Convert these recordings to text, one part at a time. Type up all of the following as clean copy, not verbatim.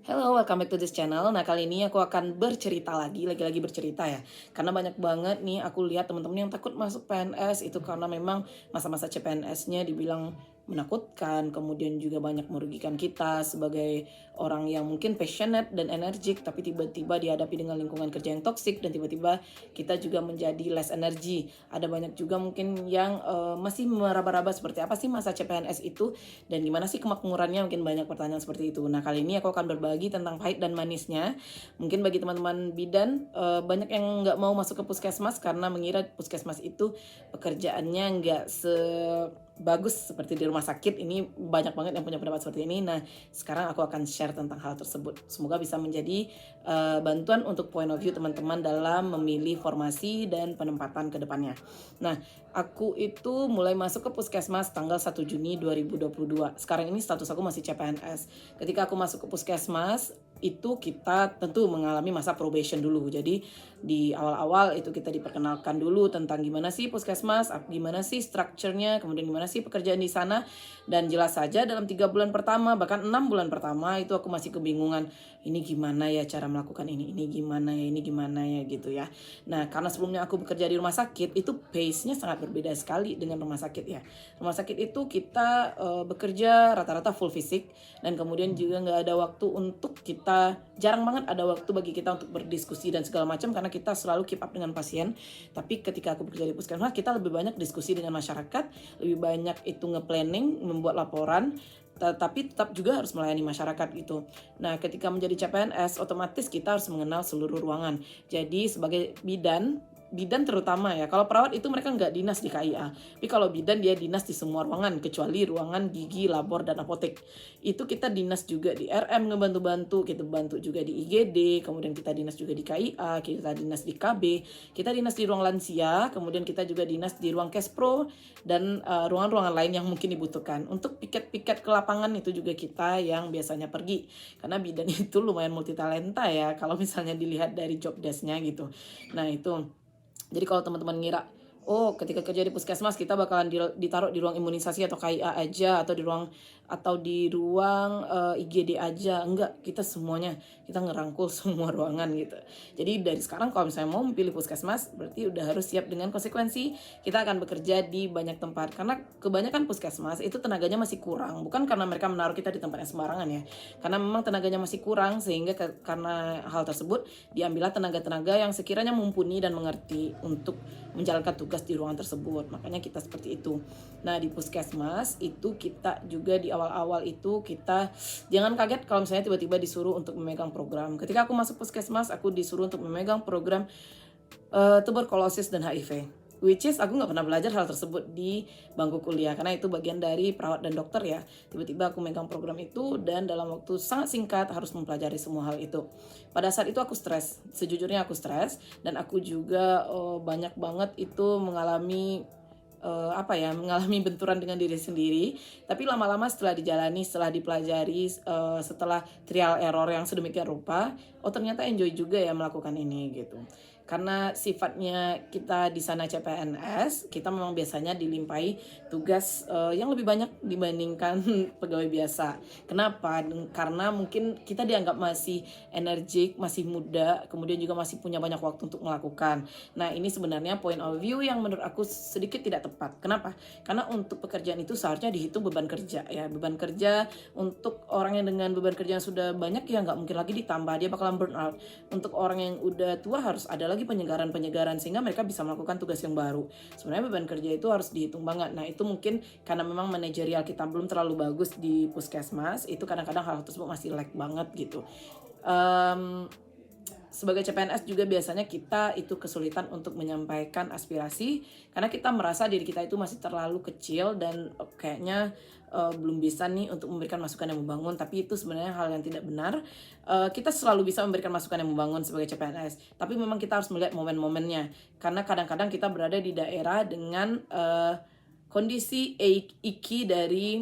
Hello, welcome back to this channel. Nah, kali ini aku akan bercerita lagi bercerita ya. Karena banyak banget nih aku lihat teman-teman yang takut masuk PNS itu karena memang masa-masa CPNS-nya dibilang menakutkan, kemudian juga banyak merugikan kita sebagai orang yang mungkin passionate dan energik, tapi tiba-tiba dihadapi dengan lingkungan kerja yang toksik dan tiba-tiba kita juga menjadi less energy. Ada banyak juga mungkin yang masih meraba-raba seperti apa sih masa CPNS itu dan gimana sih kemakmurannya, mungkin banyak pertanyaan seperti itu. Nah, kali ini aku akan berbagi tentang pahit dan manisnya. Mungkin bagi teman-teman bidan, banyak yang nggak mau masuk ke puskesmas karena mengira puskesmas itu pekerjaannya nggak bagus seperti di rumah sakit. Ini banyak banget yang punya pendapat seperti ini. Nah, sekarang aku akan share tentang hal tersebut. Semoga bisa menjadi bantuan untuk point of view teman-teman dalam memilih formasi dan penempatan ke depannya. Nah, aku itu mulai masuk ke puskesmas tanggal 1 Juni 2022. Sekarang ini status aku masih CPNS. Ketika aku masuk ke puskesmas, itu kita tentu mengalami masa probation dulu. Jadi di awal-awal itu kita diperkenalkan dulu tentang gimana sih puskesmas, gimana sih strukturnya, kemudian gimana sih pekerjaan di sana. Dan jelas saja dalam 3 bulan pertama, bahkan 6 bulan pertama itu aku masih kebingungan. Ini gimana ya cara melakukan ini gimana ya gitu ya. Nah, karena sebelumnya aku bekerja di rumah sakit, itu pace-nya sangat berbeda sekali dengan rumah sakit ya. Rumah sakit itu kita bekerja rata-rata full fisik dan kemudian juga nggak ada waktu untuk kita, jarang banget ada waktu bagi kita untuk berdiskusi dan segala macam karena kita selalu keep up dengan pasien. Tapi ketika aku bekerja di puskesmas, kita lebih banyak diskusi dengan masyarakat, lebih banyak itu nge-planning, membuat laporan, tapi tetap juga harus melayani masyarakat gitu. Nah, ketika menjadi CPNS, otomatis kita harus mengenal seluruh ruangan. Jadi sebagai bidan terutama ya, kalau perawat itu mereka nggak dinas di KIA, tapi kalau bidan dia dinas di semua ruangan kecuali ruangan gigi, labor, dan apotek. Itu kita dinas juga di RM ngebantu-bantu, kita bantu juga di IGD, kemudian kita dinas juga di KIA, kita dinas di KB, kita dinas di ruang lansia, kemudian kita juga dinas di ruang Kespro, dan ruangan-ruangan lain yang mungkin dibutuhkan. Untuk piket-piket ke lapangan itu juga kita yang biasanya pergi, karena bidan itu lumayan multitalenta ya, kalau misalnya dilihat dari job desk-nya gitu. Nah itu. Jadi kalau teman-teman ngira, oh ketika kerja di puskesmas kita bakalan ditaruh di ruang imunisasi atau KIA aja atau di ruang IGD aja, enggak, kita semuanya kita ngerangkul semua ruangan gitu. Jadi dari sekarang kalau misalnya mau pilih puskesmas berarti udah harus siap dengan konsekuensi kita akan bekerja di banyak tempat karena kebanyakan puskesmas itu tenaganya masih kurang, bukan karena mereka menaruh kita di tempat yang sembarangan ya, karena memang tenaganya masih kurang sehingga karena hal tersebut diambillah tenaga-tenaga yang sekiranya mumpuni dan mengerti untuk menjalankan tugas di ruangan tersebut. Makanya kita seperti itu. Nah, di puskesmas itu kita juga di awal-awal itu kita jangan kaget kalau misalnya tiba-tiba disuruh untuk memegang program. Ketika aku masuk puskesmas, aku disuruh untuk memegang program tuberkulosis dan HIV. Which is aku nggak pernah belajar hal tersebut di bangku kuliah karena itu bagian dari perawat dan dokter ya. Tiba-tiba aku megang program itu dan dalam waktu sangat singkat harus mempelajari semua hal itu. Pada saat itu aku stres, sejujurnya aku stres dan aku juga banyak banget itu mengalami mengalami benturan dengan diri sendiri. Tapi lama-lama setelah dijalani, setelah dipelajari, setelah trial error yang sedemikian rupa, oh ternyata enjoy juga ya melakukan ini gitu. Karena sifatnya kita di sana CPNS, kita memang biasanya dilimpahi tugas yang lebih banyak dibandingkan pegawai biasa. Kenapa? Karena mungkin kita dianggap masih energik, masih muda, kemudian juga masih punya banyak waktu untuk melakukan. Nah, ini sebenarnya point of view yang menurut aku sedikit tidak tepat. Kenapa? Karena untuk pekerjaan itu seharusnya dihitung beban kerja ya. Beban kerja untuk orang yang dengan beban kerja yang sudah banyak ya nggak mungkin lagi ditambah, dia bakalan burn out. Untuk orang yang udah tua harus ada lagi penyegaran-penyegaran sehingga mereka bisa melakukan tugas yang baru. Sebenarnya beban kerja itu harus dihitung banget. Nah, itu mungkin karena memang manajerial kita belum terlalu bagus di puskesmas, itu kadang-kadang hal tersebut masih lag banget gitu. Sebagai CPNS juga biasanya kita itu kesulitan untuk menyampaikan aspirasi karena kita merasa diri kita itu masih terlalu kecil dan kayaknya belum bisa nih untuk memberikan masukan yang membangun, tapi itu sebenarnya hal yang tidak benar. Kita selalu bisa memberikan masukan yang membangun sebagai CPNS, tapi memang kita harus melihat momen-momennya karena kadang-kadang kita berada di daerah dengan kondisi iki dari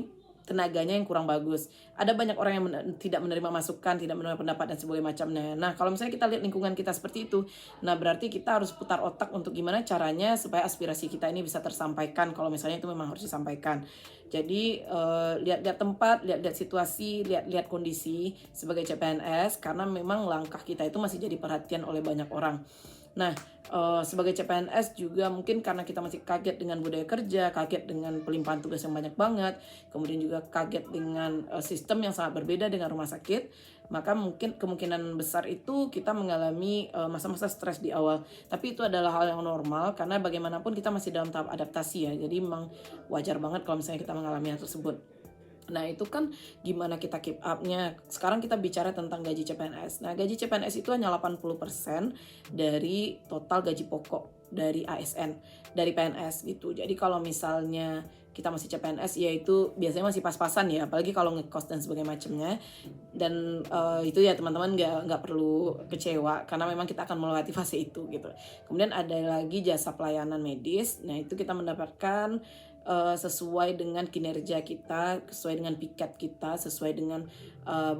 tenaganya yang kurang bagus. Ada banyak orang yang tidak menerima masukan, tidak menerima pendapat dan sebagainya macamnya. Nah, kalau misalnya kita lihat lingkungan kita seperti itu, nah berarti kita harus putar otak untuk gimana caranya supaya aspirasi kita ini bisa tersampaikan kalau misalnya itu memang harus disampaikan. Jadi lihat-lihat tempat, lihat-lihat situasi, lihat-lihat kondisi sebagai CPNS, karena memang langkah kita itu masih jadi perhatian oleh banyak orang. Nah, sebagai CPNS juga mungkin karena kita masih kaget dengan budaya kerja, kaget dengan pelimpahan tugas yang banyak banget, kemudian juga kaget dengan sistem yang sangat berbeda dengan rumah sakit, maka mungkin kemungkinan besar itu kita mengalami masa-masa stres di awal. Tapi itu adalah hal yang normal karena bagaimanapun kita masih dalam tahap adaptasi ya. Jadi memang wajar banget kalau misalnya kita mengalami hal tersebut. Nah itu kan gimana kita keep up-nya. Sekarang kita bicara tentang gaji CPNS. Nah gaji CPNS itu hanya 80% dari total gaji pokok dari ASN, dari PNS gitu. Jadi kalau misalnya kita masih CPNS ya itu biasanya masih pas-pasan ya, apalagi kalau ngekos dan sebagainya macamnya. Dan itu ya teman-teman nggak perlu kecewa karena memang kita akan melewati fase itu gitu. Kemudian ada lagi jasa pelayanan medis. Nah itu kita mendapatkan sesuai dengan kinerja kita, sesuai dengan piket kita, sesuai dengan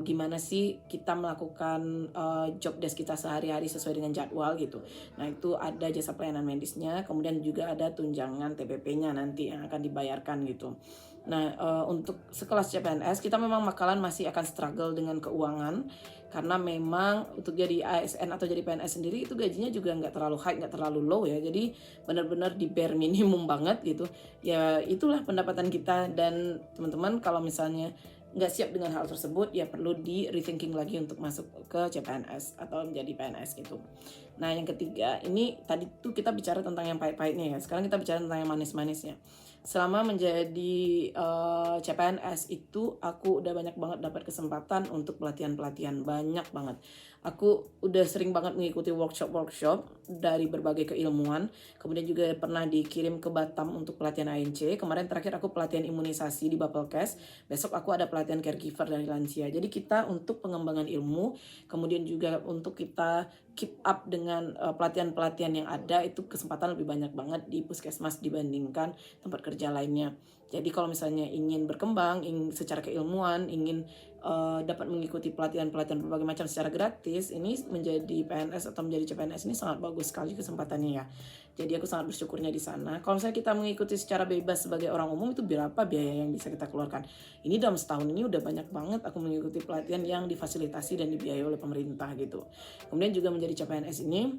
gimana sih kita melakukan job desk kita sehari-hari sesuai dengan jadwal gitu. Nah itu ada jasa pelayanan medisnya, kemudian juga ada tunjangan TPP-nya nanti yang akan dibayarkan gitu. Nah untuk sekelas CPNS kita memang bakalan masih akan struggle dengan keuangan karena memang untuk jadi ASN atau jadi PNS sendiri itu gajinya juga nggak terlalu high, nggak terlalu low ya, jadi benar-benar di bare minimum banget gitu ya. Itulah pendapatan kita, dan teman-teman kalau misalnya nggak siap dengan hal tersebut ya perlu di rethinking lagi untuk masuk ke CPNS atau menjadi PNS gitu. Nah yang ketiga, ini tadi tuh kita bicara tentang yang pahit-pahitnya ya, sekarang kita bicara tentang yang manis-manisnya. Selama menjadi CPNS itu aku udah banyak banget dapat kesempatan untuk pelatihan-pelatihan, banyak banget. Aku udah sering banget mengikuti workshop-workshop dari berbagai keilmuan. Kemudian juga pernah dikirim ke Batam untuk pelatihan ANC. Kemarin terakhir aku pelatihan imunisasi di Bapelkes. Besok aku ada pelatihan caregiver dari lansia. Jadi kita untuk pengembangan ilmu, kemudian juga untuk kita keep up dengan pelatihan-pelatihan yang ada, itu kesempatan lebih banyak banget di puskesmas dibandingkan tempat kerja lainnya. Jadi kalau misalnya ingin berkembang, ingin secara keilmuan, ingin dapat mengikuti pelatihan-pelatihan berbagai macam secara gratis, ini menjadi PNS atau menjadi CPNS ini sangat bagus sekali kesempatannya ya. Jadi aku sangat bersyukurnya di sana. Kalau misalnya kita mengikuti secara bebas sebagai orang umum, itu berapa biaya yang bisa kita keluarkan? Ini dalam setahun ini udah banyak banget aku mengikuti pelatihan yang difasilitasi dan dibiayai oleh pemerintah gitu. Kemudian juga menjadi CPNS ini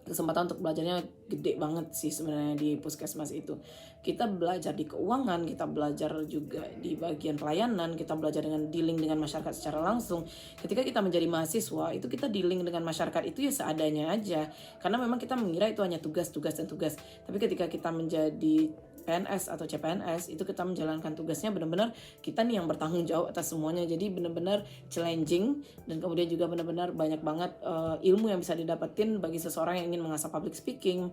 kesempatan untuk belajarnya gede banget sih sebenarnya di puskesmas itu. Kita belajar di keuangan, kita belajar juga di bagian pelayanan, kita belajar dengan dealing dengan masyarakat secara langsung. Ketika kita menjadi mahasiswa, itu kita dealing dengan masyarakat itu ya seadanya aja. Karena memang kita mengira itu hanya tugas, tugas, dan tugas. Tapi ketika kita menjadi PNS atau CPNS, itu kita menjalankan tugasnya benar-benar kita nih yang bertanggung jawab atas semuanya. Jadi benar-benar challenging, dan kemudian juga benar-benar banyak banget ilmu yang bisa didapetin bagi seseorang yang ingin mengasah public speaking,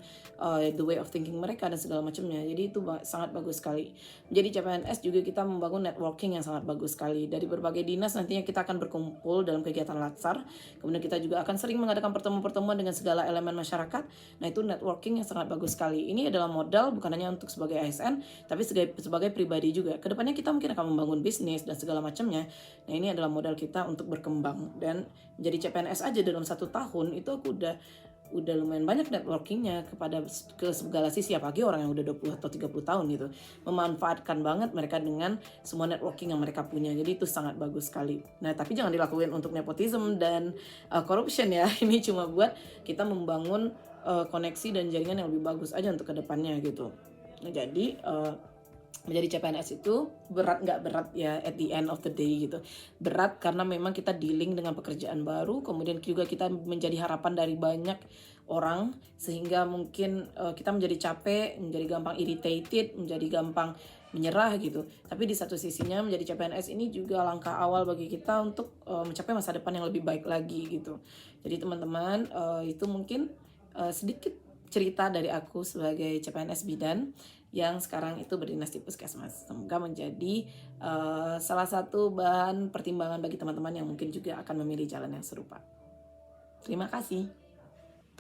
the way of thinking mereka dan segala macamnya. Jadi itu sangat bagus sekali. Jadi CPNS juga kita membangun networking yang sangat bagus sekali. Dari berbagai dinas nantinya kita akan berkumpul dalam kegiatan latsar. Kemudian kita juga akan sering mengadakan pertemuan-pertemuan dengan segala elemen masyarakat. Nah itu networking yang sangat bagus sekali. Ini adalah modal bukan hanya untuk sebagai ASN, tapi sebagai pribadi juga. Kedepannya kita mungkin akan membangun bisnis dan segala macamnya. Nah ini adalah modal kita untuk berkembang. Dan menjadi CPNS aja dalam 1 tahun itu aku udah lumayan banyak networkingnya ke segala sisi, apalagi orang yang udah 20 atau 30 tahun gitu. Memanfaatkan banget mereka dengan semua networking yang mereka punya. Jadi itu sangat bagus sekali. Nah tapi jangan dilakuin untuk nepotism dan corruption ya. Ini cuma buat kita membangun koneksi dan jaringan yang lebih bagus aja untuk kedepannya gitu. Nah, jadi menjadi CPNS itu berat nggak berat ya, at the end of the day gitu. Berat karena memang kita dealing dengan pekerjaan baru, kemudian juga kita menjadi harapan dari banyak orang, sehingga mungkin kita menjadi capek, menjadi gampang irritated, menjadi gampang menyerah gitu. Tapi di satu sisinya menjadi CPNS ini juga langkah awal bagi kita untuk mencapai masa depan yang lebih baik lagi gitu. Jadi teman-teman, itu mungkin sedikit cerita dari aku sebagai CPNS bidan yang sekarang itu berdinas di puskesmas. Semoga menjadi salah satu bahan pertimbangan bagi teman-teman yang mungkin juga akan memilih jalan yang serupa. Terima kasih.